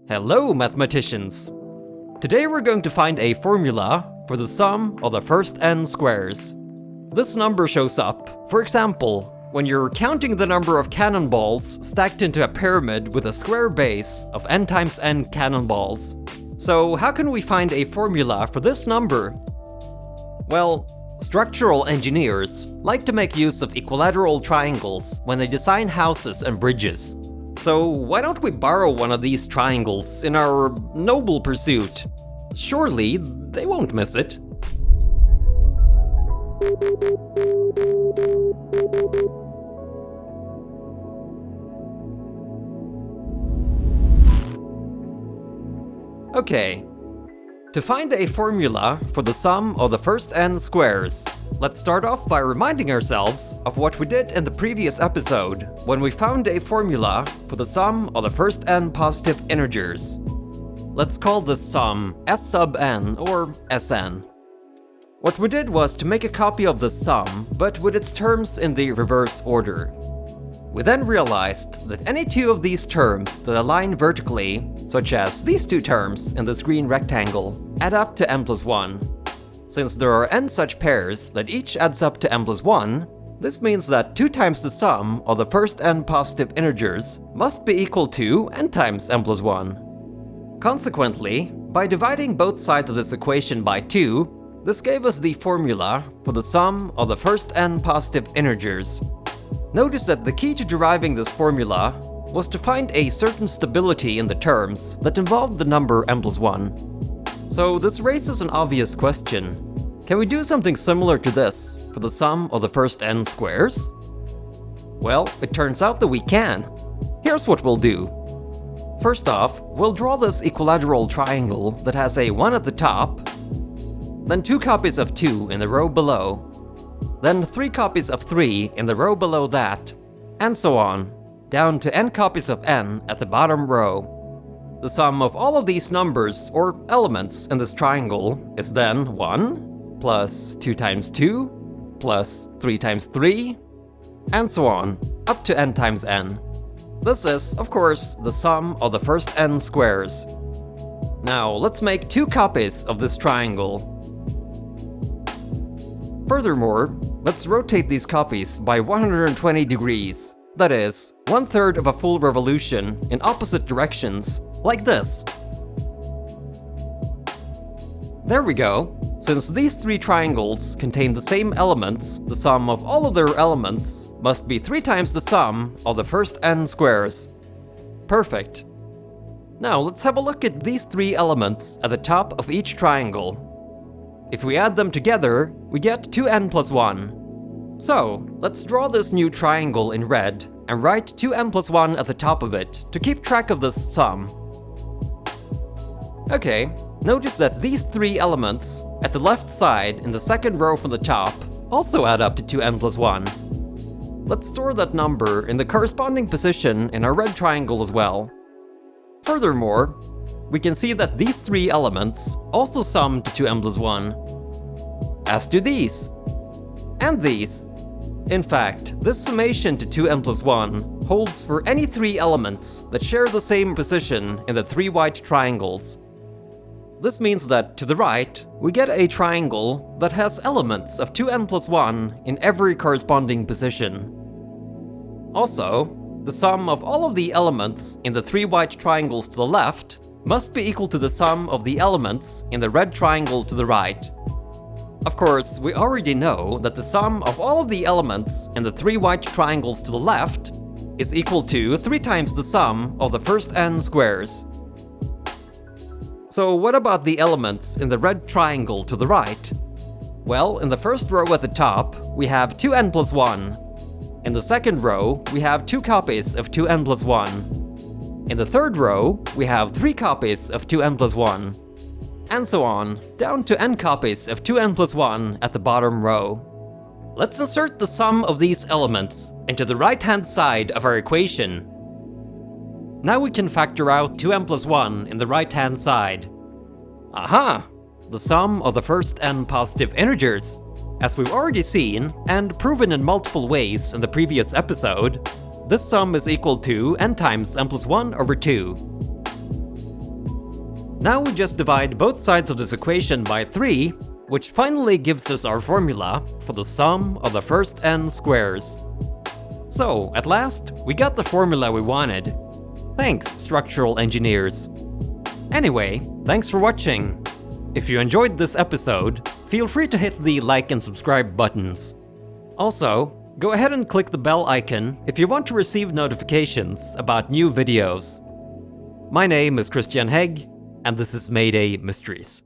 Hello, mathematicians! Today we're going to find a formula for the sum of the first n squares. This number shows up, for example, when you're counting the number of cannonballs stacked into a pyramid with a square base of n times n cannonballs. So how can we find a formula for this number? Well, structural engineers like to make use of equilateral triangles when they design houses and bridges. So why don't we borrow one of these triangles in our noble pursuit? Surely they won't miss it. Okay, to find a formula for the sum of the first n squares, let's start off by reminding ourselves of what we did in the previous episode, when we found a formula for the sum of the first n positive integers. Let's call this sum S sub n, or Sn. What we did was to make a copy of this sum, but with its terms in the reverse order. We then realized that any two of these terms that align vertically, such as these two terms in this green rectangle, add up to n plus 1. Since there are n such pairs that each adds up to n plus 1, this means that 2 times the sum of the first n positive integers must be equal to n times n plus 1. Consequently, by dividing both sides of this equation by 2, this gave us the formula for the sum of the first n positive integers. Notice that the key to deriving this formula was to find a certain stability in the terms that involved the number n plus 1. So this raises an obvious question. Can we do something similar to this for the sum of the first n squares? Well, it turns out that we can. Here's what we'll do. First off, we'll draw this equilateral triangle that has a 1 at the top, then 2 copies of 2 in the row below, then 3 copies of 3 in the row below that, and so on, down to n copies of n at the bottom row. The sum of all of these numbers, or elements, in this triangle is then 1, plus 2 times 2, plus 3 times 3, and so on, up to n times n. This is, of course, the sum of the first n squares. Now, let's make 2 copies of this triangle. Furthermore, let's rotate these copies by 120 degrees. That is, 1/3 of a full revolution in opposite directions, like this. There we go. Since these 3 triangles contain the same elements, the sum of all of their elements must be 3 times the sum of the first n squares. Perfect. Now let's have a look at these 3 elements at the top of each triangle. If we add them together, we get 2n plus 1. So, let's draw this new triangle in red and write 2n plus 1 at the top of it to keep track of this sum. Okay, notice that these 3 elements at the left side in the second row from the top also add up to 2n plus 1. Let's store that number in the corresponding position in our red triangle as well. Furthermore, we can see that these 3 elements also sum to 2n plus 1. As do these. And these. In fact, this summation to 2n plus 1 holds for any 3 elements that share the same position in the 3 white triangles. This means that to the right, we get a triangle that has elements of 2n plus 1 in every corresponding position. Also, the sum of all of the elements in the 3 white triangles to the left must be equal to the sum of the elements in the red triangle to the right. Of course, we already know that the sum of all of the elements in the 3 white triangles to the left is equal to 3 times the sum of the first n squares. So what about the elements in the red triangle to the right? Well, in the first row at the top, we have 2n plus 1. In the second row, we have 2 copies of 2n plus 1. In the third row, we have 3 copies of 2n plus 1. And so on, down to n copies of 2n plus 1 at the bottom row. Let's insert the sum of these elements into the right-hand side of our equation. Now we can factor out 2n plus 1 in the right-hand side. Aha! The sum of the first n positive integers. As we've already seen, and proven in multiple ways in the previous episode, this sum is equal to n times n plus 1 over 2. Now we just divide both sides of this equation by 3, which finally gives us our formula for the sum of the first n squares. So, at last, we got the formula we wanted. Thanks, structural engineers. Anyway, thanks for watching. If you enjoyed this episode, feel free to hit the like and subscribe buttons. Also, go ahead and click the bell icon if you want to receive notifications about new videos. My name is Christian Hegg, and this is Mayday Mysteries.